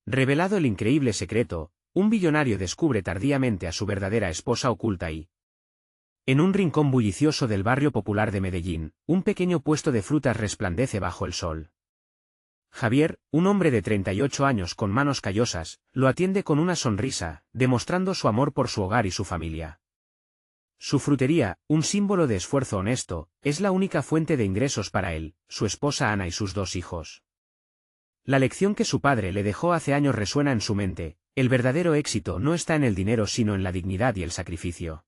Revelado el increíble secreto, un billonario descubre tardíamente a su verdadera esposa oculta y... En un rincón bullicioso del barrio popular de Medellín, un pequeño puesto de frutas resplandece bajo el sol. Javier, un hombre de 38 años con manos callosas, lo atiende con una sonrisa, demostrando su amor por su hogar y su familia. Su frutería, un símbolo de esfuerzo honesto, es la única fuente de ingresos para él, su esposa Ana y sus 2 hijos. La lección que su padre le dejó hace años resuena en su mente: el verdadero éxito no está en el dinero sino en la dignidad y el sacrificio.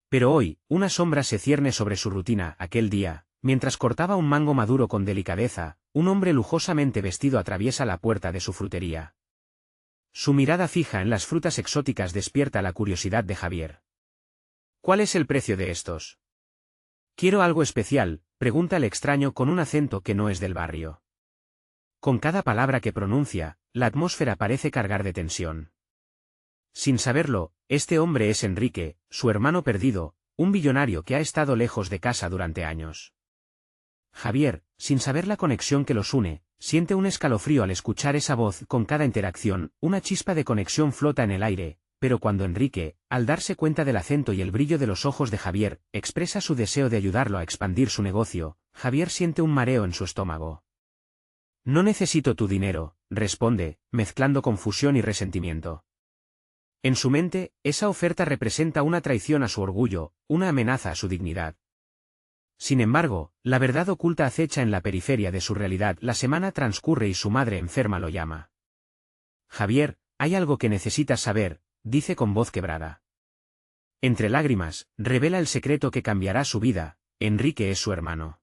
Pero hoy, una sombra se cierne sobre su rutina. Aquel día, mientras cortaba un mango maduro con delicadeza, un hombre lujosamente vestido atraviesa la puerta de su frutería. Su mirada fija en las frutas exóticas despierta la curiosidad de Javier. ¿Cuál es el precio de estos? Quiero algo especial, pregunta el extraño con un acento que no es del barrio. Con cada palabra que pronuncia, la atmósfera parece cargar de tensión. Sin saberlo, este hombre es Enrique, su hermano perdido, un billonario que ha estado lejos de casa durante años. Javier, sin saber la conexión que los une, siente un escalofrío al escuchar esa voz. Con cada interacción, una chispa de conexión flota en el aire, pero cuando Enrique, al darse cuenta del acento y el brillo de los ojos de Javier, expresa su deseo de ayudarlo a expandir su negocio, Javier siente un mareo en su estómago. No necesito tu dinero, responde, mezclando confusión y resentimiento. En su mente, esa oferta representa una traición a su orgullo, una amenaza a su dignidad. Sin embargo, la verdad oculta acecha en la periferia de su realidad. La semana transcurre y su madre enferma lo llama. Javier, hay algo que necesitas saber, dice con voz quebrada. Entre lágrimas, revela el secreto que cambiará su vida: Enrique es su hermano.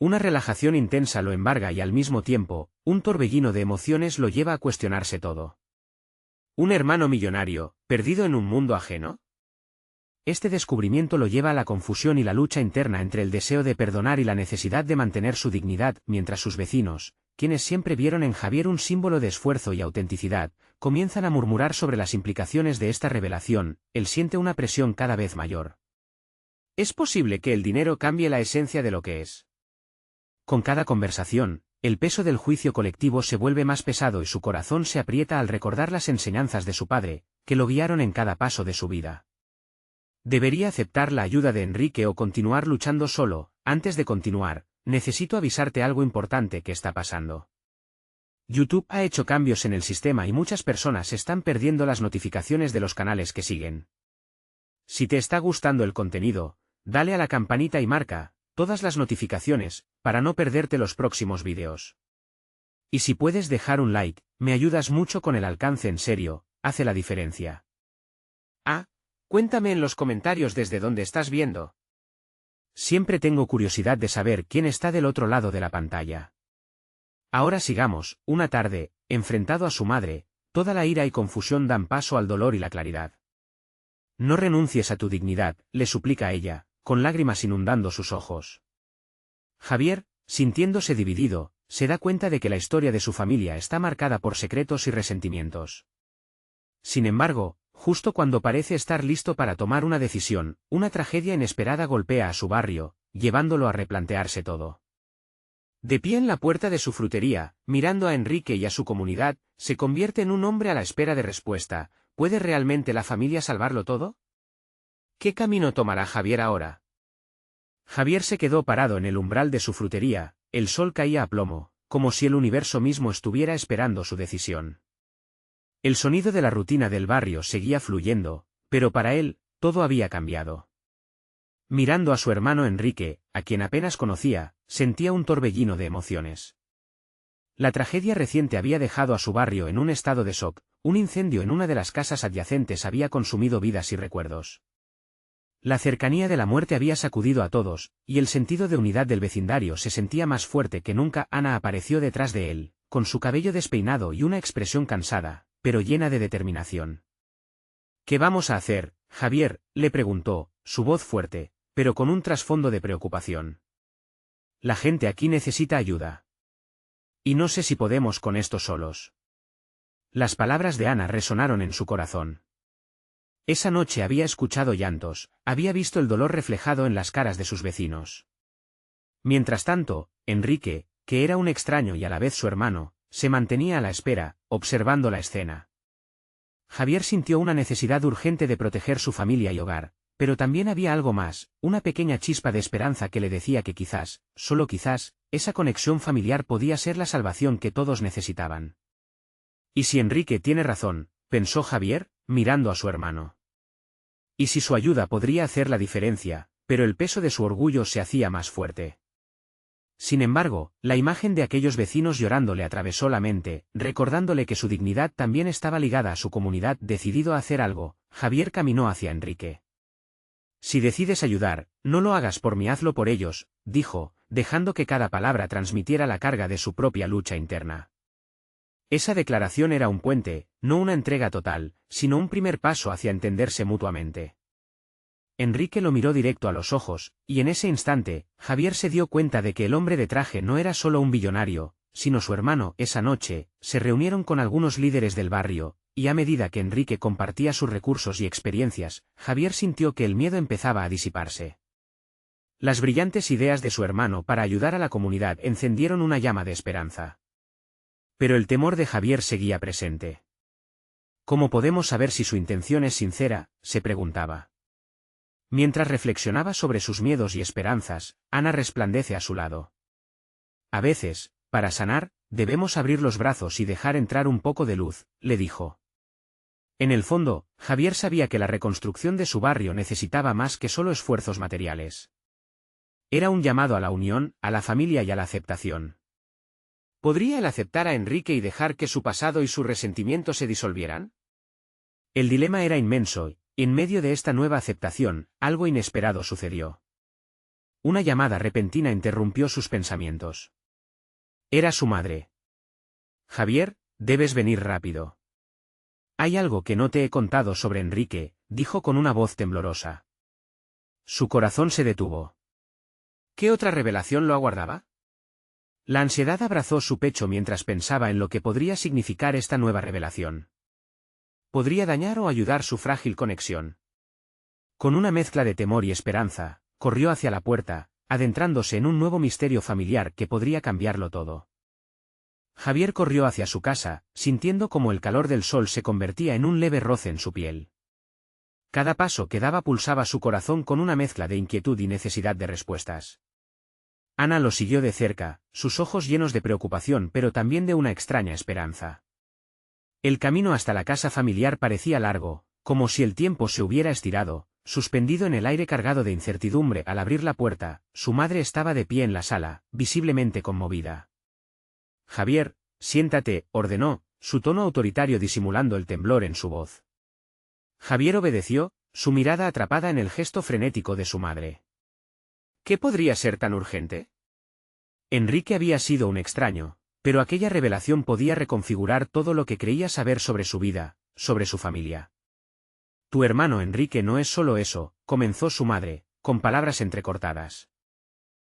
Una relajación intensa lo embarga y al mismo tiempo, un torbellino de emociones lo lleva a cuestionarse todo. ¿Un hermano millonario, perdido en un mundo ajeno? Este descubrimiento lo lleva a la confusión y la lucha interna entre el deseo de perdonar y la necesidad de mantener su dignidad, mientras sus vecinos, quienes siempre vieron en Javier un símbolo de esfuerzo y autenticidad, comienzan a murmurar sobre las implicaciones de esta revelación. Él siente una presión cada vez mayor. ¿Es posible que el dinero cambie la esencia de lo que es? Con cada conversación, el peso del juicio colectivo se vuelve más pesado y su corazón se aprieta al recordar las enseñanzas de su padre, que lo guiaron en cada paso de su vida. ¿Debería aceptar la ayuda de Enrique o continuar luchando solo? Antes de continuar, necesito avisarte algo importante que está pasando. YouTube ha hecho cambios en el sistema y muchas personas están perdiendo las notificaciones de los canales que siguen. Si te está gustando el contenido, dale a la campanita y marca todas las notificaciones, para no perderte los próximos vídeos. Y si puedes dejar un like, me ayudas mucho con el alcance. En serio, hace la diferencia. Cuéntame en los comentarios desde dónde estás viendo. Siempre tengo curiosidad de saber quién está del otro lado de la pantalla. Ahora sigamos. Una tarde, enfrentado a su madre, toda la ira y confusión dan paso al dolor y la claridad. No renuncies a tu dignidad, le suplica ella, con lágrimas inundando sus ojos. Javier, sintiéndose dividido, se da cuenta de que la historia de su familia está marcada por secretos y resentimientos. Sin embargo, justo cuando parece estar listo para tomar una decisión, una tragedia inesperada golpea a su barrio, llevándolo a replantearse todo. De pie en la puerta de su frutería, mirando a Enrique y a su comunidad, se convierte en un hombre a la espera de respuesta. ¿Puede realmente la familia salvarlo todo? ¿Qué camino tomará Javier ahora? Javier se quedó parado en el umbral de su frutería. El sol caía a plomo, como si el universo mismo estuviera esperando su decisión. El sonido de la rutina del barrio seguía fluyendo, pero para él, todo había cambiado. Mirando a su hermano Enrique, a quien apenas conocía, sentía un torbellino de emociones. La tragedia reciente había dejado a su barrio en un estado de shock. Un incendio en una de las casas adyacentes había consumido vidas y recuerdos. La cercanía de la muerte había sacudido a todos, y el sentido de unidad del vecindario se sentía más fuerte que nunca. Ana apareció detrás de él, con su cabello despeinado y una expresión cansada, pero llena de determinación. ¿Qué vamos a hacer, Javier?, le preguntó, su voz fuerte, pero con un trasfondo de preocupación. La gente aquí necesita ayuda. Y no sé si podemos con esto solos. Las palabras de Ana resonaron en su corazón. Esa noche había escuchado llantos, había visto el dolor reflejado en las caras de sus vecinos. Mientras tanto, Enrique, que era un extraño y a la vez su hermano, se mantenía a la espera, observando la escena. Javier sintió una necesidad urgente de proteger su familia y hogar, pero también había algo más, una pequeña chispa de esperanza que le decía que quizás, solo quizás, esa conexión familiar podía ser la salvación que todos necesitaban. ¿Y si Enrique tiene razón?, pensó Javier, mirando a su hermano. ¿Y si su ayuda podría hacer la diferencia? Pero el peso de su orgullo se hacía más fuerte. Sin embargo, la imagen de aquellos vecinos llorando le atravesó la mente, recordándole que su dignidad también estaba ligada a su comunidad. Decidido a hacer algo, Javier caminó hacia Enrique. Si decides ayudar, no lo hagas por mí, hazlo por ellos, dijo, dejando que cada palabra transmitiera la carga de su propia lucha interna. Esa declaración era un puente, no una entrega total, sino un primer paso hacia entenderse mutuamente. Enrique lo miró directo a los ojos, y en ese instante, Javier se dio cuenta de que el hombre de traje no era solo un billonario, sino su hermano. Esa noche, se reunieron con algunos líderes del barrio, y a medida que Enrique compartía sus recursos y experiencias, Javier sintió que el miedo empezaba a disiparse. Las brillantes ideas de su hermano para ayudar a la comunidad encendieron una llama de esperanza. Pero el temor de Javier seguía presente. ¿Cómo podemos saber si su intención es sincera?, se preguntaba. Mientras reflexionaba sobre sus miedos y esperanzas, Ana resplandece a su lado. A veces, para sanar, debemos abrir los brazos y dejar entrar un poco de luz, le dijo. En el fondo, Javier sabía que la reconstrucción de su barrio necesitaba más que solo esfuerzos materiales. Era un llamado a la unión, a la familia y a la aceptación. ¿Podría él aceptar a Enrique y dejar que su pasado y su resentimiento se disolvieran? El dilema era inmenso, y en medio de esta nueva aceptación, algo inesperado sucedió. Una llamada repentina interrumpió sus pensamientos. Era su madre. Javier, debes venir rápido. Hay algo que no te he contado sobre Enrique, dijo con una voz temblorosa. Su corazón se detuvo. ¿Qué otra revelación lo aguardaba? La ansiedad abrazó su pecho mientras pensaba en lo que podría significar esta nueva revelación. Podría dañar o ayudar su frágil conexión. Con una mezcla de temor y esperanza, corrió hacia la puerta, adentrándose en un nuevo misterio familiar que podría cambiarlo todo. Javier corrió hacia su casa, sintiendo como el calor del sol se convertía en un leve roce en su piel. Cada paso que daba pulsaba su corazón con una mezcla de inquietud y necesidad de respuestas. Ana lo siguió de cerca, sus ojos llenos de preocupación pero también de una extraña esperanza. El camino hasta la casa familiar parecía largo, como si el tiempo se hubiera estirado, suspendido en el aire cargado de incertidumbre. Al abrir la puerta, su madre estaba de pie en la sala, visiblemente conmovida. Javier, siéntate, ordenó, su tono autoritario disimulando el temblor en su voz. Javier obedeció, su mirada atrapada en el gesto frenético de su madre. ¿Qué podría ser tan urgente? Enrique había sido un extraño, pero aquella revelación podía reconfigurar todo lo que creía saber sobre su vida, sobre su familia. Tu hermano Enrique no es solo eso, comenzó su madre, con palabras entrecortadas.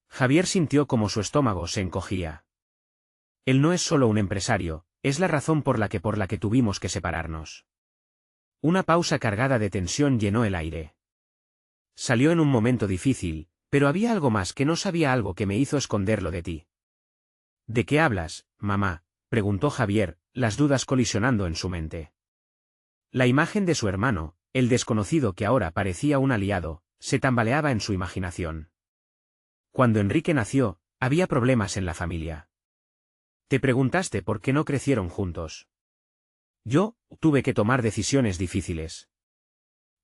Javier sintió como su estómago se encogía. Él no es solo un empresario, es la razón por la que tuvimos que separarnos. Una pausa cargada de tensión llenó el aire. Salió en un momento difícil, pero había algo más que no sabía, algo que me hizo esconderlo de ti. ¿De qué hablas, mamá?, preguntó Javier, las dudas colisionando en su mente. La imagen de su hermano, el desconocido que ahora parecía un aliado, se tambaleaba en su imaginación. Cuando Enrique nació, había problemas en la familia. Te preguntaste por qué no crecieron juntos. Yo, tuve que tomar decisiones difíciles.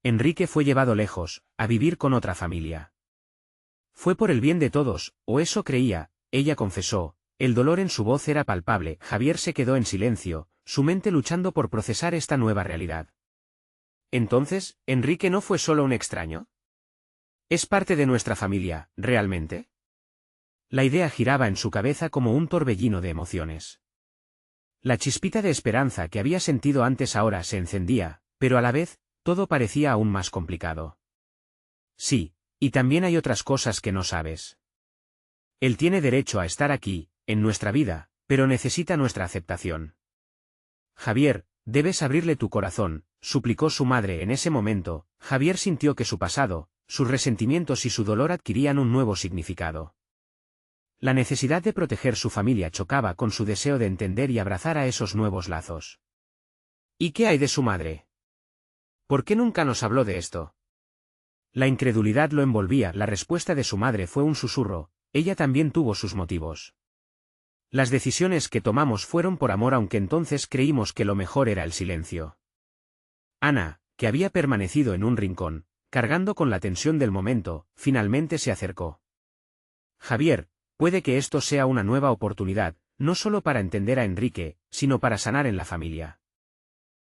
Enrique fue llevado lejos, a vivir con otra familia. Fue por el bien de todos, o eso creía, ella confesó. El dolor en su voz era palpable. Javier se quedó en silencio, su mente luchando por procesar esta nueva realidad. Entonces, ¿Enrique no fue solo un extraño? ¿Es parte de nuestra familia, realmente? La idea giraba en su cabeza como un torbellino de emociones. La chispita de esperanza que había sentido antes ahora se encendía, pero a la vez, todo parecía aún más complicado. Sí, y también hay otras cosas que no sabes. Él tiene derecho a estar aquí, en nuestra vida, pero necesita nuestra aceptación. Javier, debes abrirle tu corazón, suplicó su madre. En ese momento, Javier sintió que su pasado, sus resentimientos y su dolor adquirían un nuevo significado. La necesidad de proteger su familia chocaba con su deseo de entender y abrazar a esos nuevos lazos. ¿Y qué hay de su madre? ¿Por qué nunca nos habló de esto? La incredulidad lo envolvía. La respuesta de su madre fue un susurro: ella también tuvo sus motivos. Las decisiones que tomamos fueron por amor, aunque entonces creímos que lo mejor era el silencio. Ana, que había permanecido en un rincón, cargando con la tensión del momento, finalmente se acercó. Javier, puede que esto sea una nueva oportunidad, no solo para entender a Enrique, sino para sanar en la familia.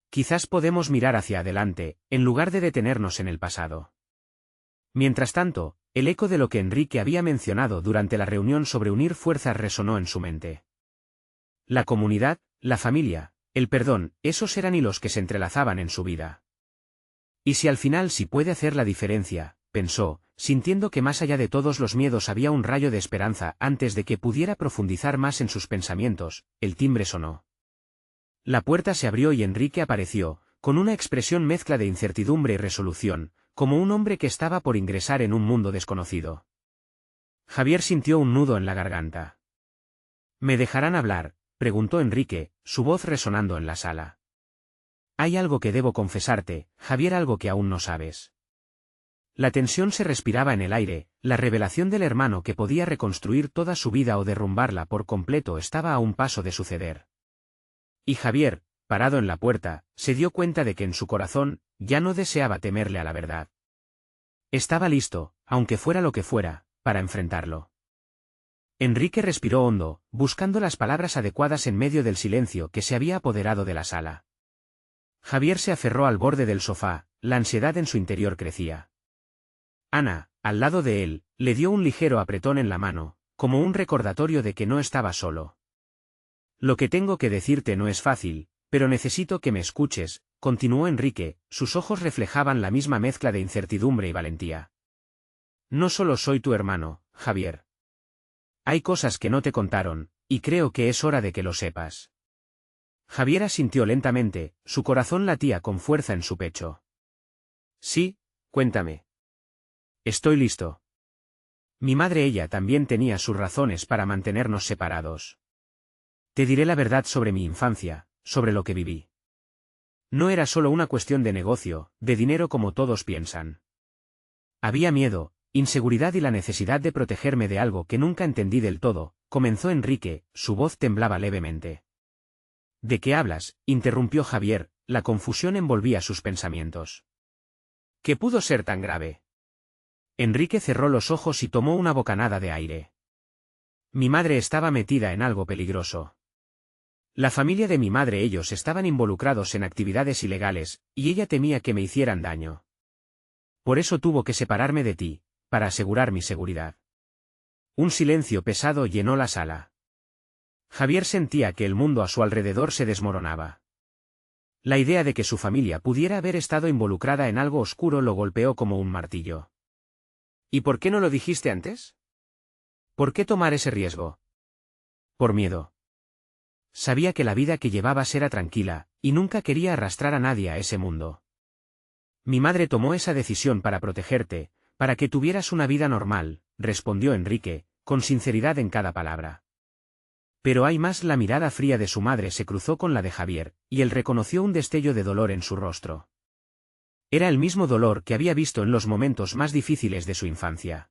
Quizás podemos mirar hacia adelante, en lugar de detenernos en el pasado. Mientras tanto, el eco de lo que Enrique había mencionado durante la reunión sobre unir fuerzas resonó en su mente. La comunidad, la familia, el perdón, esos eran hilos que se entrelazaban en su vida. Y si al final sí puede hacer la diferencia, pensó, sintiendo que más allá de todos los miedos había un rayo de esperanza. Antes de que pudiera profundizar más en sus pensamientos, el timbre sonó. La puerta se abrió y Enrique apareció, con una expresión mezcla de incertidumbre y resolución, como un hombre que estaba por ingresar en un mundo desconocido. Javier sintió un nudo en la garganta. ¿Me dejarán hablar?, preguntó Enrique, su voz resonando en la sala. Hay algo que debo confesarte, Javier, algo que aún no sabes. La tensión se respiraba en el aire. La revelación del hermano que podía reconstruir toda su vida o derrumbarla por completo estaba a un paso de suceder. Y Javier, parado en la puerta, se dio cuenta de que en su corazón ya no deseaba temerle a la verdad. Estaba listo, aunque fuera lo que fuera, para enfrentarlo. Enrique respiró hondo, buscando las palabras adecuadas en medio del silencio que se había apoderado de la sala. Javier se aferró al borde del sofá, la ansiedad en su interior crecía. Ana, al lado de él, le dio un ligero apretón en la mano, como un recordatorio de que no estaba solo. Lo que tengo que decirte no es fácil, pero necesito que me escuches, continuó Enrique, sus ojos reflejaban la misma mezcla de incertidumbre y valentía. No solo soy tu hermano, Javier. Hay cosas que no te contaron, y creo que es hora de que lo sepas. Javier asintió lentamente, su corazón latía con fuerza en su pecho. Sí, cuéntame. Estoy listo. Mi madre, ella también tenía sus razones para mantenernos separados. Te diré la verdad sobre mi infancia, sobre lo que viví. No era solo una cuestión de negocio, de dinero como todos piensan. Había miedo, inseguridad y la necesidad de protegerme de algo que nunca entendí del todo, comenzó Enrique, su voz temblaba levemente. ¿De qué hablas?, interrumpió Javier, la confusión envolvía sus pensamientos. ¿Qué pudo ser tan grave? Enrique cerró los ojos y tomó una bocanada de aire. Mi madre estaba metida en algo peligroso. La familia de mi madre, ellos estaban involucrados en actividades ilegales, y ella temía que me hicieran daño. Por eso tuvo que separarme de ti, para asegurar mi seguridad. Un silencio pesado llenó la sala. Javier sentía que el mundo a su alrededor se desmoronaba. La idea de que su familia pudiera haber estado involucrada en algo oscuro lo golpeó como un martillo. ¿Y por qué no lo dijiste antes? ¿Por qué tomar ese riesgo? Por miedo. Sabía que la vida que llevabas era tranquila, y nunca quería arrastrar a nadie a ese mundo. Mi madre tomó esa decisión para protegerte, para que tuvieras una vida normal, respondió Enrique, con sinceridad en cada palabra. Pero hay más. La mirada fría de su madre se cruzó con la de Javier, y él reconoció un destello de dolor en su rostro. Era el mismo dolor que había visto en los momentos más difíciles de su infancia.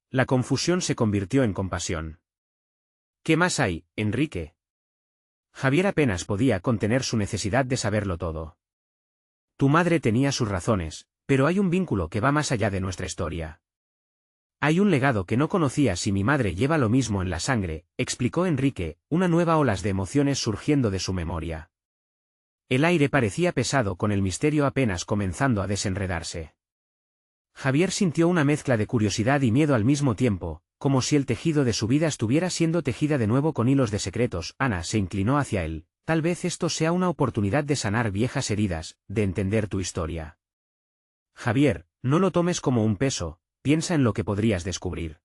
La confusión se convirtió en compasión. ¿Qué más hay, Enrique? Javier apenas podía contener su necesidad de saberlo todo. Tu madre tenía sus razones, pero hay un vínculo que va más allá de nuestra historia. Hay un legado que no conocías y mi madre lleva lo mismo en la sangre, explicó Enrique, una nueva ola de emociones surgiendo de su memoria. El aire parecía pesado con el misterio apenas comenzando a desenredarse. Javier sintió una mezcla de curiosidad y miedo al mismo tiempo, como si el tejido de su vida estuviera siendo tejida de nuevo con hilos de secretos. Ana se inclinó hacia él. Tal vez esto sea una oportunidad de sanar viejas heridas, de entender tu historia. Javier, no lo tomes como un peso, piensa en lo que podrías descubrir.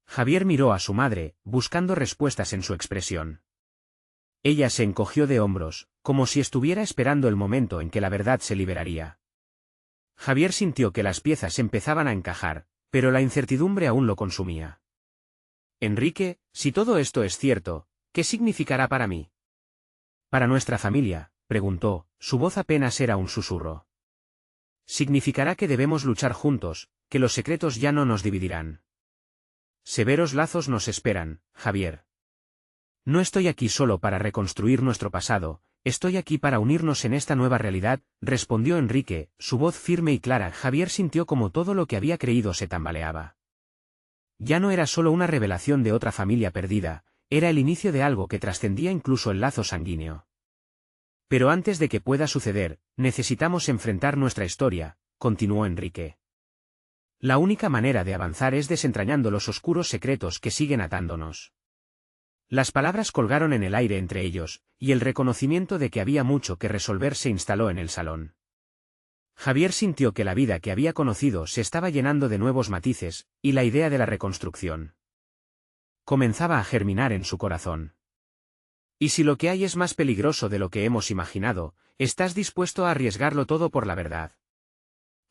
Javier miró a su madre, buscando respuestas en su expresión. Ella se encogió de hombros, como si estuviera esperando el momento en que la verdad se liberaría. Javier sintió que las piezas empezaban a encajar, pero la incertidumbre aún lo consumía. Enrique, si todo esto es cierto, ¿qué significará para mí? Para nuestra familia, preguntó, su voz apenas era un susurro. Significará que debemos luchar juntos, que los secretos ya no nos dividirán. Severos lazos nos esperan, Javier. No estoy aquí solo para reconstruir nuestro pasado, estoy aquí para unirnos en esta nueva realidad, respondió Enrique, su voz firme y clara. Javier sintió como todo lo que había creído se tambaleaba. Ya no era solo una revelación de otra familia perdida, era el inicio de algo que trascendía incluso el lazo sanguíneo. Pero antes de que pueda suceder, necesitamos enfrentar nuestra historia, continuó Enrique. La única manera de avanzar es desentrañando los oscuros secretos que siguen atándonos. Las palabras colgaron en el aire entre ellos, y el reconocimiento de que había mucho que resolver se instaló en el salón. Javier sintió que la vida que había conocido se estaba llenando de nuevos matices, y la idea de la reconstrucción comenzaba a germinar en su corazón. Y si lo que hay es más peligroso de lo que hemos imaginado, ¿estás dispuesto a arriesgarlo todo por la verdad?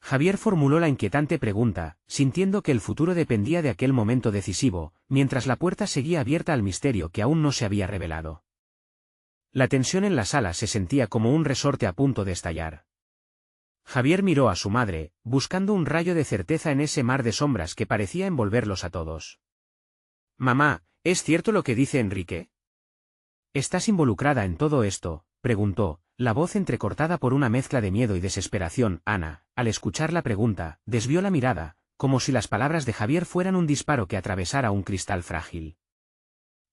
Javier formuló la inquietante pregunta, sintiendo que el futuro dependía de aquel momento decisivo, mientras la puerta seguía abierta al misterio que aún no se había revelado. La tensión en la sala se sentía como un resorte a punto de estallar. Javier miró a su madre, buscando un rayo de certeza en ese mar de sombras que parecía envolverlos a todos. «Mamá, ¿es cierto lo que dice Enrique?» «¿Estás involucrada en todo esto?», preguntó, la voz entrecortada por una mezcla de miedo y desesperación. Ana, al escuchar la pregunta, desvió la mirada, como si las palabras de Javier fueran un disparo que atravesara un cristal frágil.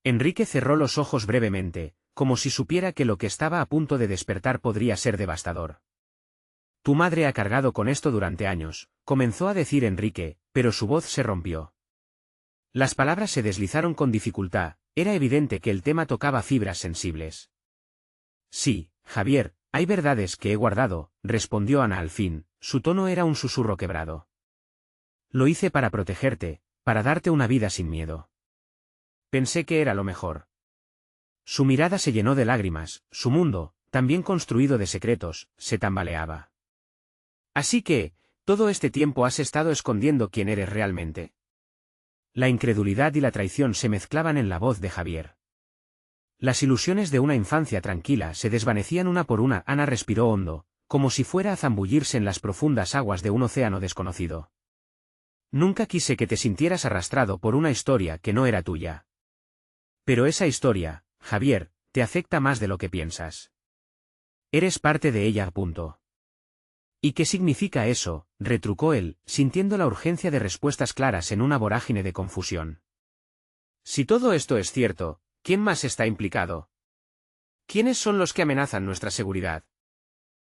Enrique cerró los ojos brevemente, como si supiera que lo que estaba a punto de despertar podría ser devastador. «Tu madre ha cargado con esto durante años», comenzó a decir Enrique, pero su voz se rompió. Las palabras se deslizaron con dificultad, era evidente que el tema tocaba fibras sensibles. «Sí, Javier, hay verdades que he guardado», respondió Ana al fin, su tono era un susurro quebrado. «Lo hice para protegerte, para darte una vida sin miedo. Pensé que era lo mejor». Su mirada se llenó de lágrimas, su mundo, también construido de secretos, se tambaleaba. «Así que, todo este tiempo has estado escondiendo quién eres realmente». La incredulidad y la traición se mezclaban en la voz de Javier. Las ilusiones de una infancia tranquila se desvanecían una por una. Ana respiró hondo, como si fuera a zambullirse en las profundas aguas de un océano desconocido. «Nunca quise que te sintieras arrastrado por una historia que no era tuya. Pero esa historia, Javier, te afecta más de lo que piensas. Eres parte de ella. Punto». «¿Y qué significa eso?», retrucó él, sintiendo la urgencia de respuestas claras en una vorágine de confusión. «Si todo esto es cierto, ¿quién más está implicado? ¿Quiénes son los que amenazan nuestra seguridad?».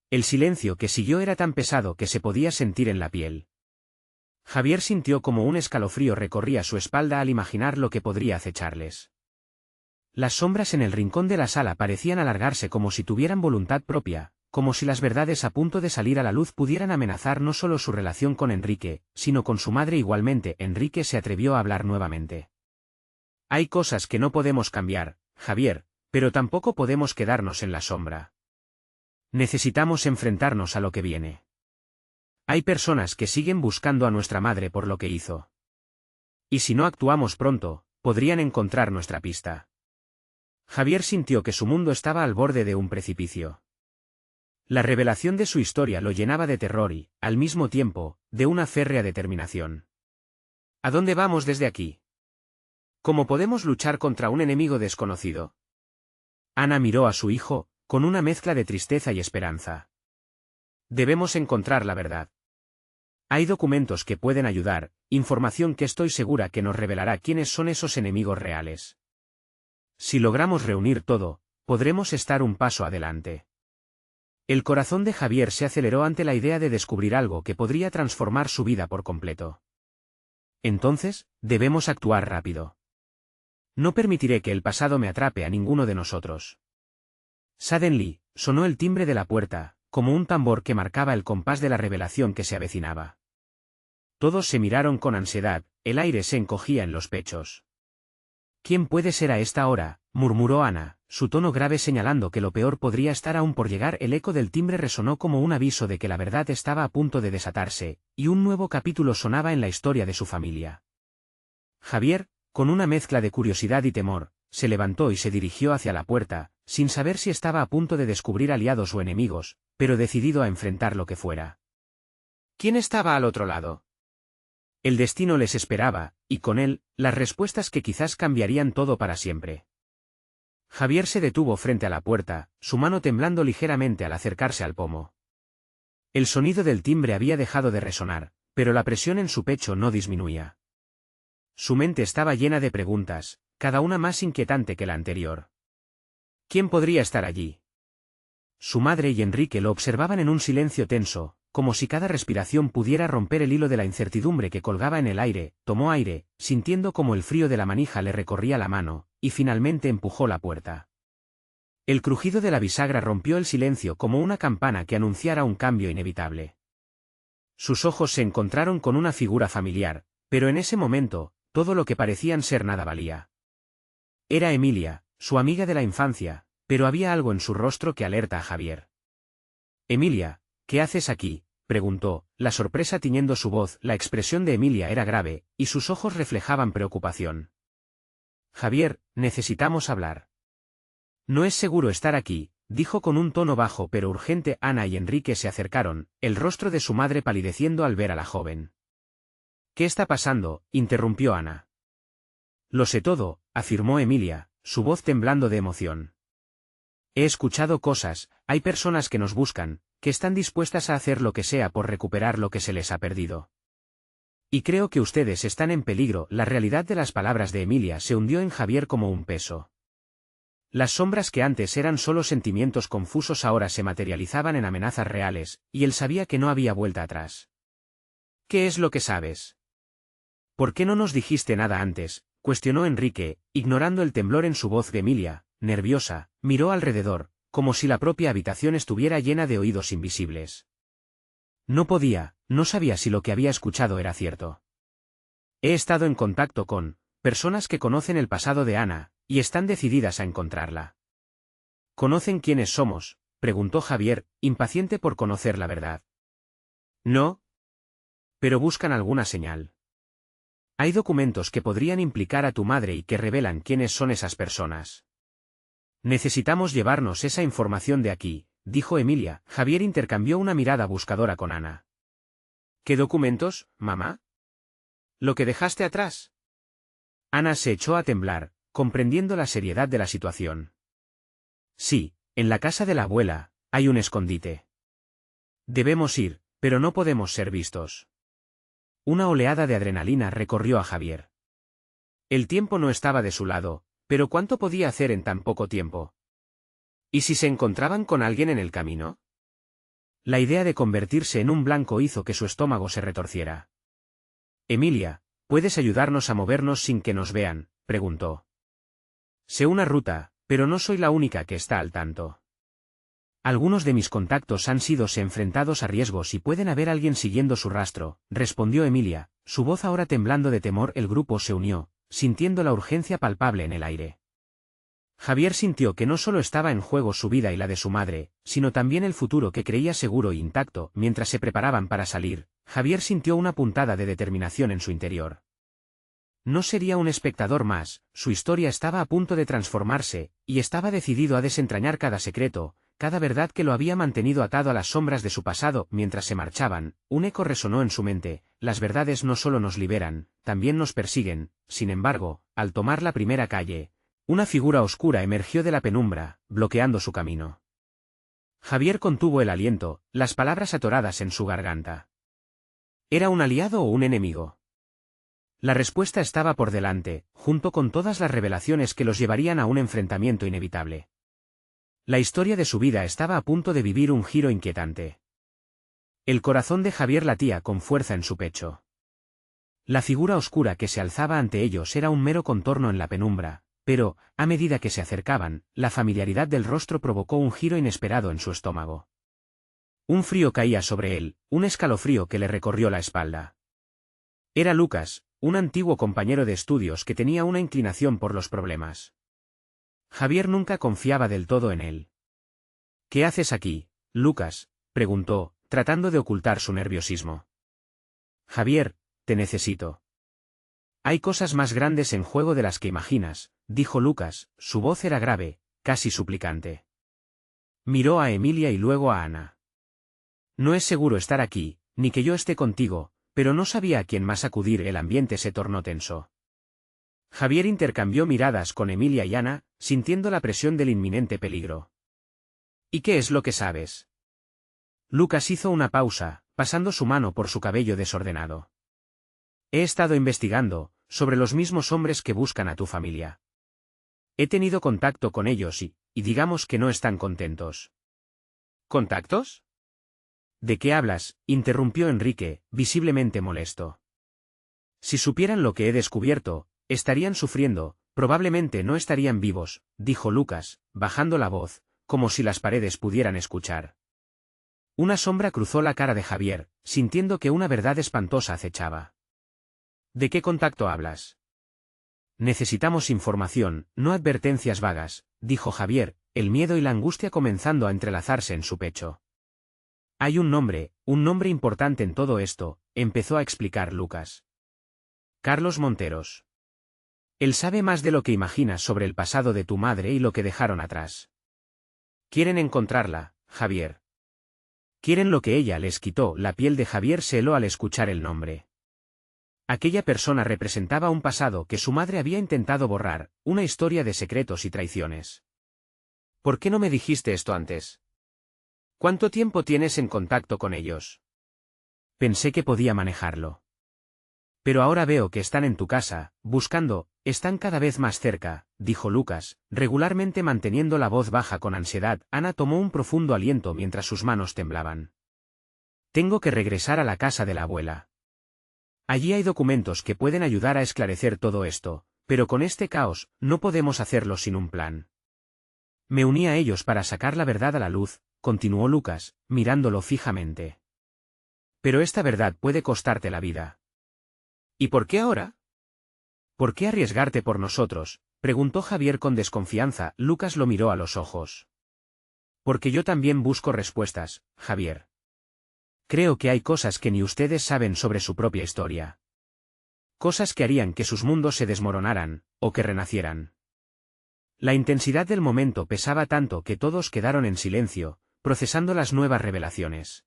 El silencio que siguió era tan pesado que se podía sentir en la piel. Javier sintió como un escalofrío recorría su espalda al imaginar lo que podría acecharles. Las sombras en el rincón de la sala parecían alargarse como si tuvieran voluntad propia, como si las verdades a punto de salir a la luz pudieran amenazar no solo su relación con Enrique, sino con su madre igualmente. Enrique se atrevió a hablar nuevamente. «Hay cosas que no podemos cambiar, Javier, pero tampoco podemos quedarnos en la sombra. Necesitamos enfrentarnos a lo que viene. Hay personas que siguen buscando a nuestra madre por lo que hizo. Y si no actuamos pronto, podrían encontrar nuestra pista». Javier sintió que su mundo estaba al borde de un precipicio. La revelación de su historia lo llenaba de terror y, al mismo tiempo, de una férrea determinación. «¿A dónde vamos desde aquí? ¿Cómo podemos luchar contra un enemigo desconocido?». Ana miró a su hijo, con una mezcla de tristeza y esperanza. «Debemos encontrar la verdad. Hay documentos que pueden ayudar, información que estoy segura que nos revelará quiénes son esos enemigos reales. Si logramos reunir todo, podremos estar un paso adelante». El corazón de Javier se aceleró ante la idea de descubrir algo que podría transformar su vida por completo. «Entonces, debemos actuar rápido. No permitiré que el pasado me atrape a ninguno de nosotros». Suddenly, sonó el timbre de la puerta, como un tambor que marcaba el compás de la revelación que se avecinaba. Todos se miraron con ansiedad, el aire se encogía en los pechos. «¿Quién puede ser a esta hora?», murmuró Ana, su tono grave señalando que lo peor podría estar aún por llegar. El eco del timbre resonó como un aviso de que la verdad estaba a punto de desatarse, y un nuevo capítulo sonaba en la historia de su familia. «Javier», Con una mezcla de curiosidad y temor, se levantó y se dirigió hacia la puerta, sin saber si estaba a punto de descubrir aliados o enemigos, pero decidido a enfrentar lo que fuera. ¿Quién estaba al otro lado? El destino les esperaba, y con él, las respuestas que quizás cambiarían todo para siempre. Javier se detuvo frente a la puerta, su mano temblando ligeramente al acercarse al pomo. El sonido del timbre había dejado de resonar, pero la presión en su pecho no disminuía. Su mente estaba llena de preguntas, cada una más inquietante que la anterior. ¿Quién podría estar allí? Su madre y Enrique lo observaban en un silencio tenso, como si cada respiración pudiera romper el hilo de la incertidumbre que colgaba en el aire. Tomó aire, sintiendo como el frío de la manija le recorría la mano, y finalmente empujó la puerta. El crujido de la bisagra rompió el silencio como una campana que anunciara un cambio inevitable. Sus ojos se encontraron con una figura familiar, pero en ese momento, todo lo que parecían ser nada valía. Era Emilia, su amiga de la infancia, pero había algo en su rostro que alerta a Javier. «Emilia, ¿qué haces aquí?», preguntó, la sorpresa tiñendo su voz. La expresión de Emilia era grave, y sus ojos reflejaban preocupación. «Javier, necesitamos hablar». «No es seguro estar aquí», dijo con un tono bajo pero urgente. Ana y Enrique se acercaron, el rostro de su madre palideciendo al ver a la joven. «¿Qué está pasando?», interrumpió Ana. «Lo sé todo», afirmó Emilia, su voz temblando de emoción. «He escuchado cosas, hay personas que nos buscan, que están dispuestas a hacer lo que sea por recuperar lo que se les ha perdido. Y creo que ustedes están en peligro». La realidad de las palabras de Emilia se hundió en Javier como un peso. Las sombras que antes eran solo sentimientos confusos ahora se materializaban en amenazas reales, y él sabía que no había vuelta atrás. «¿Qué es lo que sabes?». «¿Por qué no nos dijiste nada antes?», cuestionó Enrique, ignorando el temblor en su voz. Emilia, nerviosa, miró alrededor, como si la propia habitación estuviera llena de oídos invisibles. No podía, no sabía si lo que había escuchado era cierto. «He estado en contacto con personas que conocen el pasado de Ana, y están decididas a encontrarla». «¿Conocen quiénes somos?», preguntó Javier, impaciente por conocer la verdad. «No. Pero buscan alguna señal. Hay documentos que podrían implicar a tu madre y que revelan quiénes son esas personas. Necesitamos llevarnos esa información de aquí», dijo Emilia. Javier intercambió una mirada buscadora con Ana. «¿Qué documentos, mamá? ¿Lo que dejaste atrás?». Ana se echó a temblar, comprendiendo la seriedad de la situación. «Sí, en la casa de la abuela, hay un escondite. Debemos ir, pero no podemos ser vistos». Una oleada de adrenalina recorrió a Javier. El tiempo no estaba de su lado, pero ¿cuánto podía hacer en tan poco tiempo? ¿Y si se encontraban con alguien en el camino? La idea de convertirse en un blanco hizo que su estómago se retorciera. «Emilia, ¿puedes ayudarnos a movernos sin que nos vean?», preguntó. «Sé una ruta, pero no soy la única que está al tanto. Algunos de mis contactos han sido enfrentados a riesgos y pueden haber alguien siguiendo su rastro», respondió Emilia, su voz ahora temblando de temor. El grupo se unió, sintiendo la urgencia palpable en el aire. Javier sintió que no solo estaba en juego su vida y la de su madre, sino también el futuro que creía seguro e intacto. Mientras se preparaban para salir, Javier sintió una puntada de determinación en su interior. No sería un espectador más, su historia estaba a punto de transformarse, y estaba decidido a desentrañar cada secreto, cada verdad que lo había mantenido atado a las sombras de su pasado. Mientras se marchaban, un eco resonó en su mente: «Las verdades no solo nos liberan, también nos persiguen». Sin embargo, al tomar la primera calle, una figura oscura emergió de la penumbra, bloqueando su camino. Javier contuvo el aliento, las palabras atoradas en su garganta. ¿Era un aliado o un enemigo? La respuesta estaba por delante, junto con todas las revelaciones que los llevarían a un enfrentamiento inevitable. La historia de su vida estaba a punto de vivir un giro inquietante. El corazón de Javier latía con fuerza en su pecho. La figura oscura que se alzaba ante ellos era un mero contorno en la penumbra, pero, a medida que se acercaban, la familiaridad del rostro provocó un giro inesperado en su estómago. Un frío caía sobre él, un escalofrío que le recorrió la espalda. Era Lucas, un antiguo compañero de estudios que tenía una inclinación por los problemas. Javier nunca confiaba del todo en él. «¿Qué haces aquí, Lucas?», preguntó, tratando de ocultar su nerviosismo. «Javier, te necesito». Hay cosas más grandes en juego de las que imaginas, dijo Lucas, su voz era grave, casi suplicante. Miró a Emilia y luego a Ana. No es seguro estar aquí, ni que yo esté contigo, pero no sabía a quién más acudir. El ambiente se tornó tenso. Javier intercambió miradas con Emilia y Ana, sintiendo la presión del inminente peligro. ¿Y qué es lo que sabes? Lucas hizo una pausa, pasando su mano por su cabello desordenado. He estado investigando, sobre los mismos hombres que buscan a tu familia. He tenido contacto con ellos y digamos que no están contentos. ¿Contactos? ¿De qué hablas?, interrumpió Enrique, visiblemente molesto. Si supieran lo que he descubierto, estarían sufriendo, probablemente no estarían vivos, dijo Lucas, bajando la voz, como si las paredes pudieran escuchar. Una sombra cruzó la cara de Javier, sintiendo que una verdad espantosa acechaba. ¿De qué contacto hablas? Necesitamos información, no advertencias vagas, dijo Javier, el miedo y la angustia comenzando a entrelazarse en su pecho. Hay un nombre importante en todo esto, empezó a explicar Lucas. Carlos Monteros. Él sabe más de lo que imaginas sobre el pasado de tu madre y lo que dejaron atrás. Quieren encontrarla, Javier. Quieren lo que ella les quitó. La piel de Javier se heló al escuchar el nombre. Aquella persona representaba un pasado que su madre había intentado borrar, una historia de secretos y traiciones. ¿Por qué no me dijiste esto antes? ¿Cuánto tiempo tienes en contacto con ellos? Pensé que podía manejarlo. Pero ahora veo que están en tu casa, buscando, están cada vez más cerca, dijo Lucas, regularmente manteniendo la voz baja con ansiedad. Ana tomó un profundo aliento mientras sus manos temblaban. Tengo que regresar a la casa de la abuela. Allí hay documentos que pueden ayudar a esclarecer todo esto, pero con este caos, no podemos hacerlo sin un plan. Me uní a ellos para sacar la verdad a la luz, continuó Lucas, mirándolo fijamente. Pero esta verdad puede costarte la vida. ¿Y por qué ahora? ¿Por qué arriesgarte por nosotros?, preguntó Javier con desconfianza. Lucas lo miró a los ojos. Porque yo también busco respuestas, Javier. Creo que hay cosas que ni ustedes saben sobre su propia historia. Cosas que harían que sus mundos se desmoronaran, o que renacieran. La intensidad del momento pesaba tanto que todos quedaron en silencio, procesando las nuevas revelaciones.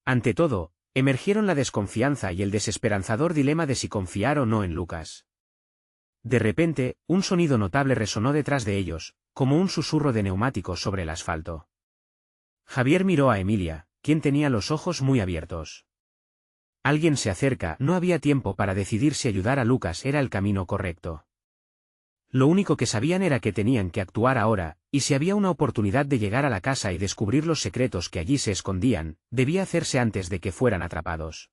Ante todo, emergieron la desconfianza y el desesperanzador dilema de si confiar o no en Lucas. De repente, un sonido notable resonó detrás de ellos, como un susurro de neumáticos sobre el asfalto. Javier miró a Emilia, quien tenía los ojos muy abiertos. Alguien se acerca. No había tiempo para decidir si ayudar a Lucas era el camino correcto. Lo único que sabían era que tenían que actuar ahora, y si había una oportunidad de llegar a la casa y descubrir los secretos que allí se escondían, debía hacerse antes de que fueran atrapados.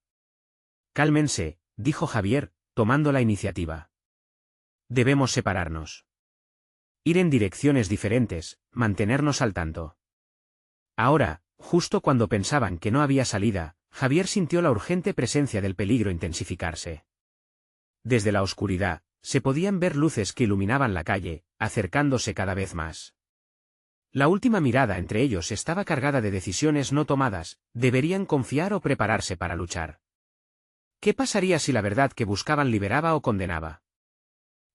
Cálmense, dijo Javier, tomando la iniciativa. Debemos separarnos. Ir en direcciones diferentes, mantenernos al tanto. Ahora, justo cuando pensaban que no había salida, Javier sintió la urgente presencia del peligro intensificarse. Desde la oscuridad, se podían ver luces que iluminaban la calle, acercándose cada vez más. La última mirada entre ellos estaba cargada de decisiones no tomadas. ¿Deberían confiar o prepararse para luchar? ¿Qué pasaría si la verdad que buscaban liberaba o condenaba?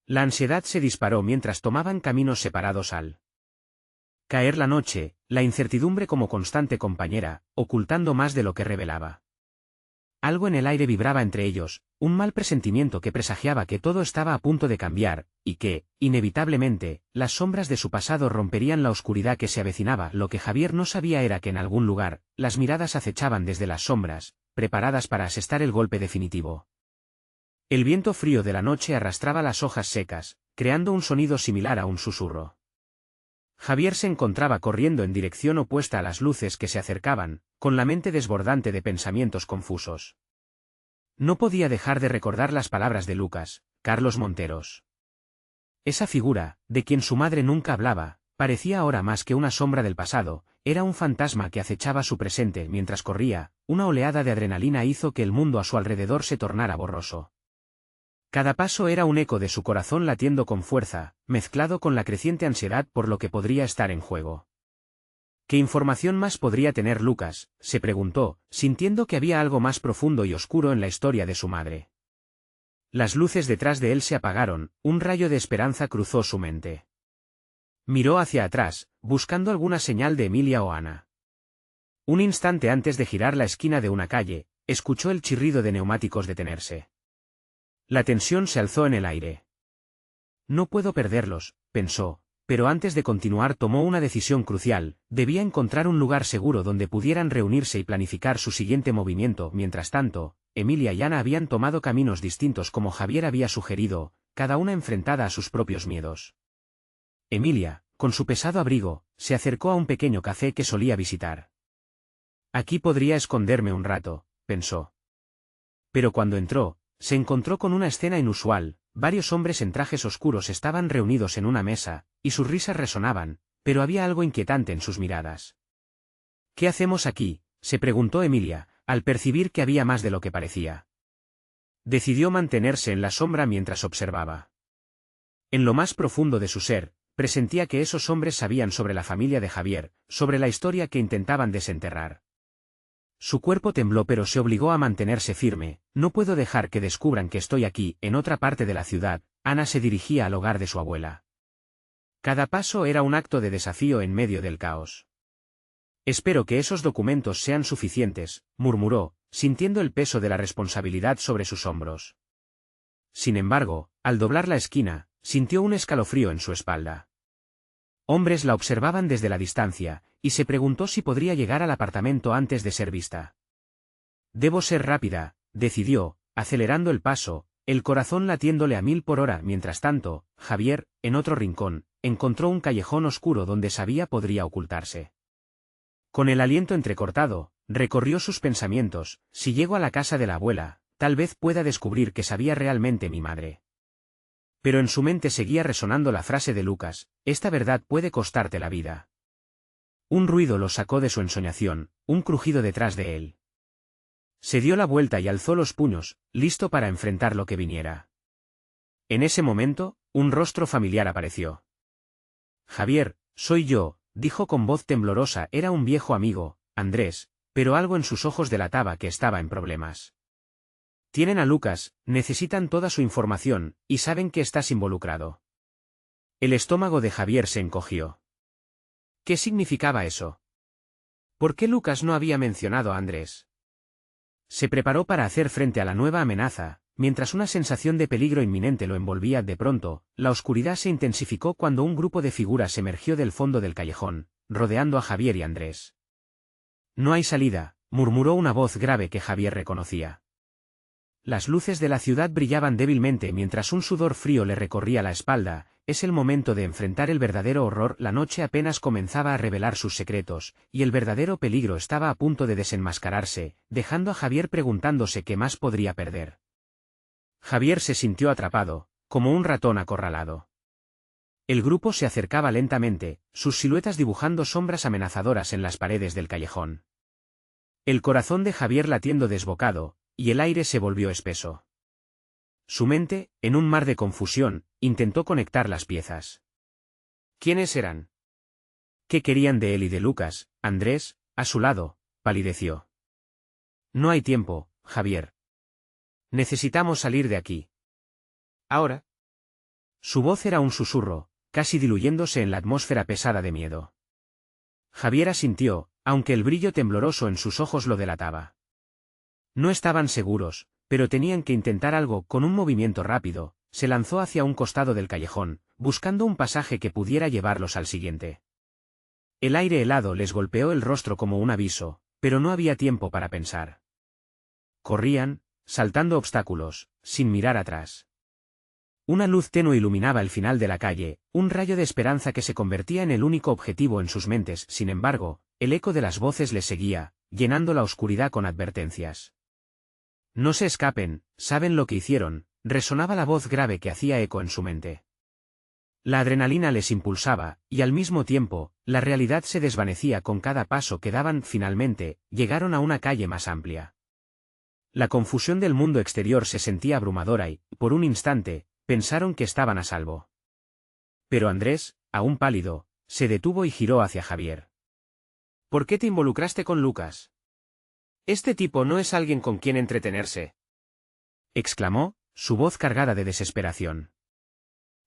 La ansiedad se disparó mientras tomaban caminos separados al caer la noche, la incertidumbre como constante compañera, ocultando más de lo que revelaba. Algo en el aire vibraba entre ellos, un mal presentimiento que presagiaba que todo estaba a punto de cambiar, y que, inevitablemente, las sombras de su pasado romperían la oscuridad que se avecinaba. Lo que Javier no sabía era que en algún lugar, las miradas acechaban desde las sombras, preparadas para asestar el golpe definitivo. El viento frío de la noche arrastraba las hojas secas, creando un sonido similar a un susurro. Javier se encontraba corriendo en dirección opuesta a las luces que se acercaban, con la mente desbordante de pensamientos confusos. No podía dejar de recordar las palabras de Lucas, Carlos Monteros. Esa figura, de quien su madre nunca hablaba, parecía ahora más que una sombra del pasado, era un fantasma que acechaba su presente. Mientras corría, una oleada de adrenalina hizo que el mundo a su alrededor se tornara borroso. Cada paso era un eco de su corazón latiendo con fuerza, mezclado con la creciente ansiedad por lo que podría estar en juego. ¿Qué información más podría tener Lucas?, se preguntó, sintiendo que había algo más profundo y oscuro en la historia de su madre. Las luces detrás de él se apagaron, un rayo de esperanza cruzó su mente. Miró hacia atrás, buscando alguna señal de Emilia o Ana. Un instante antes de girar la esquina de una calle, escuchó el chirrido de neumáticos detenerse. La tensión se alzó en el aire. No puedo perderlos, pensó, pero antes de continuar tomó una decisión crucial: debía encontrar un lugar seguro donde pudieran reunirse y planificar su siguiente movimiento. Mientras tanto, Emilia y Ana habían tomado caminos distintos como Javier había sugerido, cada una enfrentada a sus propios miedos. Emilia, con su pesado abrigo, se acercó a un pequeño café que solía visitar. Aquí podría esconderme un rato, pensó. Pero cuando entró, se encontró con una escena inusual. Varios hombres en trajes oscuros estaban reunidos en una mesa, y sus risas resonaban, pero había algo inquietante en sus miradas. ¿Qué hacemos aquí?, se preguntó Emilia, al percibir que había más de lo que parecía. Decidió mantenerse en la sombra mientras observaba. En lo más profundo de su ser, presentía que esos hombres sabían sobre la familia de Javier, sobre la historia que intentaban desenterrar. Su cuerpo tembló, pero se obligó a mantenerse firme. No puedo dejar que descubran que estoy aquí. En otra parte de la ciudad, Ana se dirigía al hogar de su abuela. Cada paso era un acto de desafío en medio del caos. Espero que esos documentos sean suficientes, murmuró, sintiendo el peso de la responsabilidad sobre sus hombros. Sin embargo, al doblar la esquina, sintió un escalofrío en su espalda. Hombres la observaban desde la distancia, y se preguntó si podría llegar al apartamento antes de ser vista. Debo ser rápida, decidió, acelerando el paso, el corazón latiéndole a 1000 por hora. Mientras tanto, Javier, en otro rincón, encontró un callejón oscuro donde sabía podría ocultarse. Con el aliento entrecortado, recorrió sus pensamientos: si llego a la casa de la abuela, tal vez pueda descubrir que sabía realmente mi madre. Pero en su mente seguía resonando la frase de Lucas: esta verdad puede costarte la vida. Un ruido lo sacó de su ensoñación, un crujido detrás de él. Se dio la vuelta y alzó los puños, listo para enfrentar lo que viniera. En ese momento, un rostro familiar apareció. Javier, soy yo, dijo con voz temblorosa. Era un viejo amigo, Andrés, pero algo en sus ojos delataba que estaba en problemas. Tienen a Lucas, necesitan toda su información, y saben que estás involucrado. El estómago de Javier se encogió. ¿Qué significaba eso? ¿Por qué Lucas no había mencionado a Andrés? Se preparó para hacer frente a la nueva amenaza, mientras una sensación de peligro inminente lo envolvía. De pronto, la oscuridad se intensificó cuando un grupo de figuras emergió del fondo del callejón, rodeando a Javier y Andrés. No hay salida, murmuró una voz grave que Javier reconocía. Las luces de la ciudad brillaban débilmente mientras un sudor frío le recorría la espalda. Es el momento de enfrentar el verdadero horror. La noche apenas comenzaba a revelar sus secretos, y el verdadero peligro estaba a punto de desenmascararse, dejando a Javier preguntándose qué más podría perder. Javier se sintió atrapado, como un ratón acorralado. El grupo se acercaba lentamente, sus siluetas dibujando sombras amenazadoras en las paredes del callejón. El corazón de Javier latiendo desbocado, y el aire se volvió espeso. Su mente, en un mar de confusión, intentó conectar las piezas. ¿Quiénes eran? ¿Qué querían de él y de Lucas? Andrés, a su lado, palideció. No hay tiempo, Javier. Necesitamos salir de aquí. Ahora. Su voz era un susurro, casi diluyéndose en la atmósfera pesada de miedo. Javier asintió, aunque el brillo tembloroso en sus ojos lo delataba. No estaban seguros, pero tenían que intentar algo. Con un movimiento rápido, se lanzó hacia un costado del callejón, buscando un pasaje que pudiera llevarlos al siguiente. El aire helado les golpeó el rostro como un aviso, pero no había tiempo para pensar. Corrían, saltando obstáculos, sin mirar atrás. Una luz tenue iluminaba el final de la calle, un rayo de esperanza que se convertía en el único objetivo en sus mentes. Sin embargo, el eco de las voces les seguía, llenando la oscuridad con advertencias. No se escapen, saben lo que hicieron, resonaba la voz grave que hacía eco en su mente. La adrenalina les impulsaba, y al mismo tiempo, la realidad se desvanecía con cada paso que daban. Finalmente, llegaron a una calle más amplia. La confusión del mundo exterior se sentía abrumadora y, por un instante, pensaron que estaban a salvo. Pero Andrés, aún pálido, se detuvo y giró hacia Javier. ¿Por qué te involucraste con Lucas? Este tipo no es alguien con quien entretenerse, exclamó, su voz cargada de desesperación.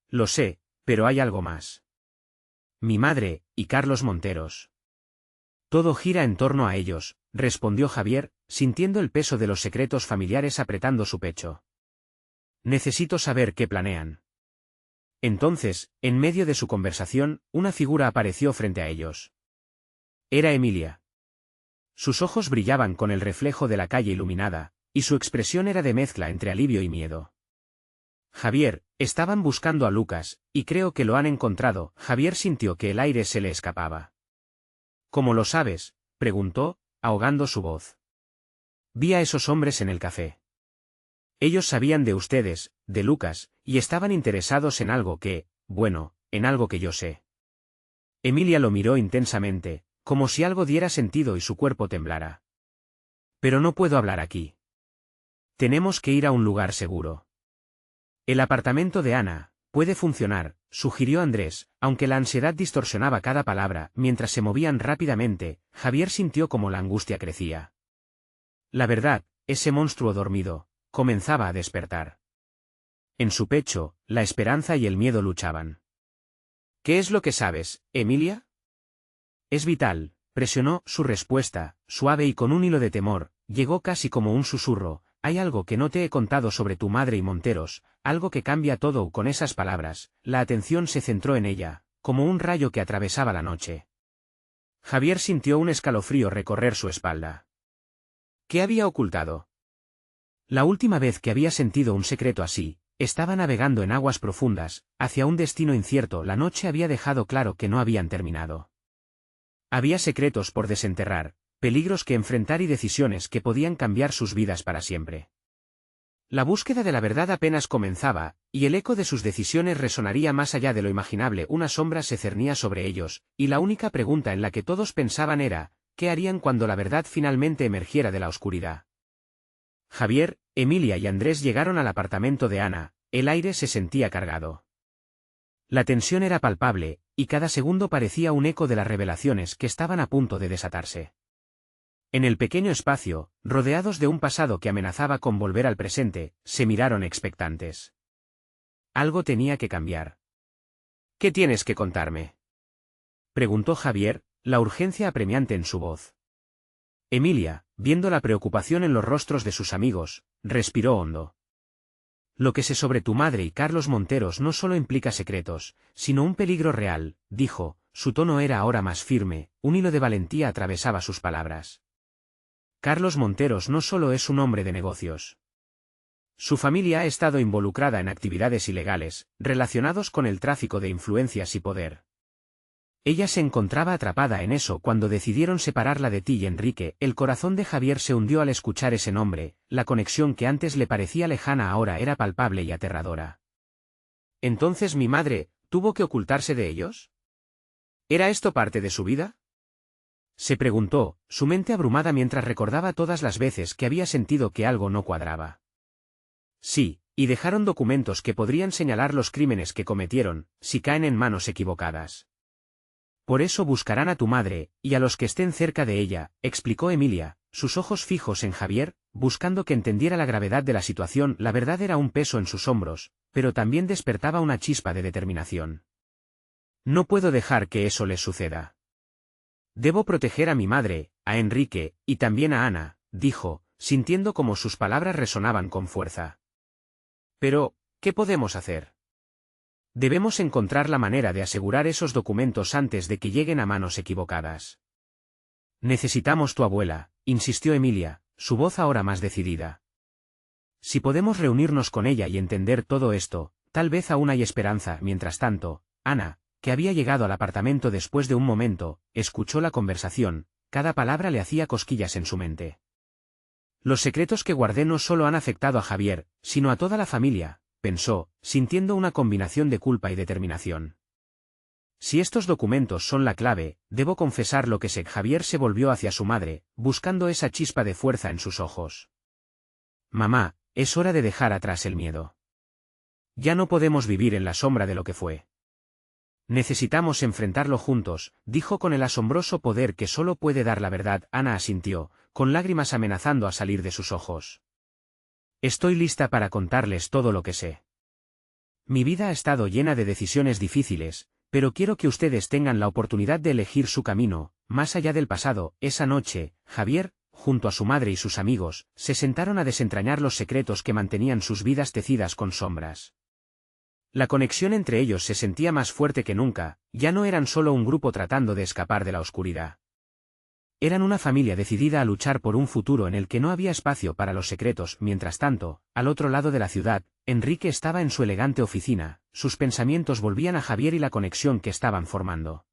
Lo sé, pero hay algo más. Mi madre, y Carlos Monteros. Todo gira en torno a ellos, respondió Javier, sintiendo el peso de los secretos familiares apretando su pecho. Necesito saber qué planean. Entonces, en medio de su conversación, una figura apareció frente a ellos. Era Emilia. Sus ojos brillaban con el reflejo de la calle iluminada, y su expresión era de mezcla entre alivio y miedo. Javier, estaban buscando a Lucas, y creo que lo han encontrado. Javier sintió que el aire se le escapaba. ¿Cómo lo sabes?, preguntó, ahogando su voz. Vi a esos hombres en el café. Ellos sabían de ustedes, de Lucas, y estaban interesados en algo que, bueno, en algo que yo sé. Emilia lo miró intensamente, como si algo diera sentido y su cuerpo temblara. Pero no puedo hablar aquí. Tenemos que ir a un lugar seguro. El apartamento de Ana puede funcionar, sugirió Andrés, aunque la ansiedad distorsionaba cada palabra. Mientras se movían rápidamente, Javier sintió como la angustia crecía. La verdad, ese monstruo dormido, comenzaba a despertar. En su pecho, la esperanza y el miedo luchaban. ¿Qué es lo que sabes, Emilia? Es vital, presionó su respuesta, suave y con un hilo de temor, llegó casi como un susurro. Hay algo que no te he contado sobre tu madre y Monteros, algo que cambia todo. Con esas palabras, la atención se centró en ella, como un rayo que atravesaba la noche. Javier sintió un escalofrío recorrer su espalda. ¿Qué había ocultado? La última vez que había sentido un secreto así, estaba navegando en aguas profundas, hacia un destino incierto. La noche había dejado claro que no habían terminado. Había secretos por desenterrar, peligros que enfrentar y decisiones que podían cambiar sus vidas para siempre. La búsqueda de la verdad apenas comenzaba, y el eco de sus decisiones resonaría más allá de lo imaginable. Una sombra se cernía sobre ellos, y la única pregunta en la que todos pensaban era, ¿qué harían cuando la verdad finalmente emergiera de la oscuridad? Javier, Emilia y Andrés llegaron al apartamento de Ana. El aire se sentía cargado. La tensión era palpable, y cada segundo parecía un eco de las revelaciones que estaban a punto de desatarse. En el pequeño espacio, rodeados de un pasado que amenazaba con volver al presente, se miraron expectantes. Algo tenía que cambiar. ¿Qué tienes que contarme?, preguntó Javier, la urgencia apremiante en su voz. Emilia, viendo la preocupación en los rostros de sus amigos, respiró hondo. Lo que sé sobre tu madre y Carlos Monteros no solo implica secretos, sino un peligro real, dijo. Su tono era ahora más firme, un hilo de valentía atravesaba sus palabras. Carlos Monteros no solo es un hombre de negocios. Su familia ha estado involucrada en actividades ilegales, relacionados con el tráfico de influencias y poder. Ella se encontraba atrapada en eso cuando decidieron separarla de ti y Enrique. El corazón de Javier se hundió al escuchar ese nombre. La conexión que antes le parecía lejana ahora era palpable y aterradora. ¿Entonces mi madre tuvo que ocultarse de ellos? ¿Era esto parte de su vida?, se preguntó, su mente abrumada mientras recordaba todas las veces que había sentido que algo no cuadraba. Sí, y dejaron documentos que podrían señalar los crímenes que cometieron, si caen en manos equivocadas. Por eso buscarán a tu madre, y a los que estén cerca de ella, explicó Emilia, sus ojos fijos en Javier, buscando que entendiera la gravedad de la situación. La verdad era un peso en sus hombros, pero también despertaba una chispa de determinación. No puedo dejar que eso les suceda. Debo proteger a mi madre, a Enrique, y también a Ana, dijo, sintiendo como sus palabras resonaban con fuerza. Pero, ¿qué podemos hacer? Debemos encontrar la manera de asegurar esos documentos antes de que lleguen a manos equivocadas. Necesitamos tu abuela, insistió Emilia, su voz ahora más decidida. Si podemos reunirnos con ella y entender todo esto, tal vez aún hay esperanza. Mientras tanto, Ana, que había llegado al apartamento después de un momento, escuchó la conversación. Cada palabra le hacía cosquillas en su mente. Los secretos que guardé no solo han afectado a Javier, sino a toda la familia, pensó, sintiendo una combinación de culpa y determinación. Si estos documentos son la clave, debo confesar lo que sé. Javier se volvió hacia su madre, buscando esa chispa de fuerza en sus ojos. Mamá, es hora de dejar atrás el miedo. Ya no podemos vivir en la sombra de lo que fue. Necesitamos enfrentarlo juntos, dijo con el asombroso poder que solo puede dar la verdad. Ana asintió, con lágrimas amenazando a salir de sus ojos. Estoy lista para contarles todo lo que sé. Mi vida ha estado llena de decisiones difíciles, pero quiero que ustedes tengan la oportunidad de elegir su camino, más allá del pasado. Esa noche, Javier, junto a su madre y sus amigos, se sentaron a desentrañar los secretos que mantenían sus vidas tecidas con sombras. La conexión entre ellos se sentía más fuerte que nunca, ya no eran solo un grupo tratando de escapar de la oscuridad. Eran una familia decidida a luchar por un futuro en el que no había espacio para los secretos. Mientras tanto, al otro lado de la ciudad, Enrique estaba en su elegante oficina, sus pensamientos volvían a Javier y la conexión que estaban formando.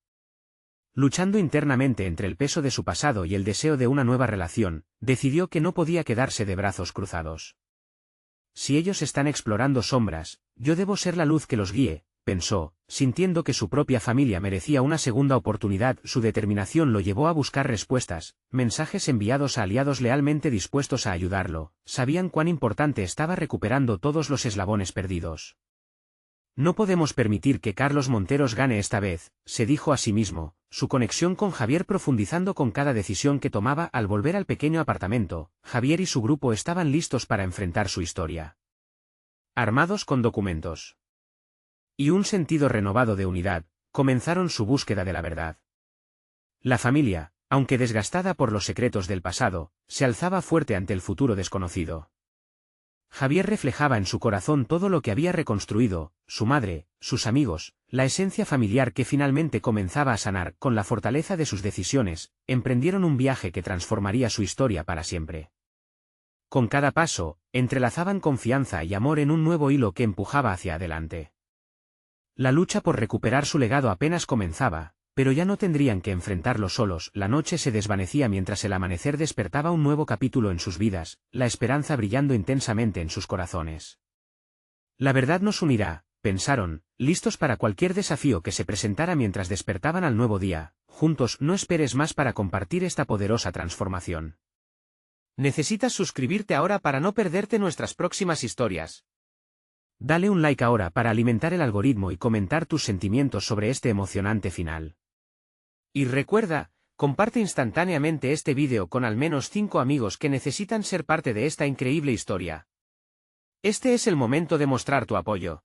Luchando internamente entre el peso de su pasado y el deseo de una nueva relación, decidió que no podía quedarse de brazos cruzados. Si ellos están explorando sombras, yo debo ser la luz que los guíe, pensó, sintiendo que su propia familia merecía una segunda oportunidad. Su determinación lo llevó a buscar respuestas, mensajes enviados a aliados lealmente dispuestos a ayudarlo. Sabían cuán importante estaba recuperando todos los eslabones perdidos. No podemos permitir que Carlos Monteros gane esta vez, se dijo a sí mismo, su conexión con Javier profundizando con cada decisión que tomaba. Al volver al pequeño apartamento, Javier y su grupo estaban listos para enfrentar su historia. Armados con documentos y un sentido renovado de unidad, comenzaron su búsqueda de la verdad. La familia, aunque desgastada por los secretos del pasado, se alzaba fuerte ante el futuro desconocido. Javier reflejaba en su corazón todo lo que había reconstruido, su madre, sus amigos, la esencia familiar que finalmente comenzaba a sanar. Con la fortaleza de sus decisiones, emprendieron un viaje que transformaría su historia para siempre. Con cada paso, entrelazaban confianza y amor en un nuevo hilo que empujaba hacia adelante. La lucha por recuperar su legado apenas comenzaba, pero ya no tendrían que enfrentarlo solos. La noche se desvanecía mientras el amanecer despertaba un nuevo capítulo en sus vidas, la esperanza brillando intensamente en sus corazones. La verdad nos unirá, pensaron, listos para cualquier desafío que se presentara mientras despertaban al nuevo día. Juntos, no esperes más para compartir esta poderosa transformación. Necesitas suscribirte ahora para no perderte nuestras próximas historias. Dale un like ahora para alimentar el algoritmo y comentar tus sentimientos sobre este emocionante final. Y recuerda, comparte instantáneamente este vídeo con al menos 5 amigos que necesitan ser parte de esta increíble historia. Este es el momento de mostrar tu apoyo.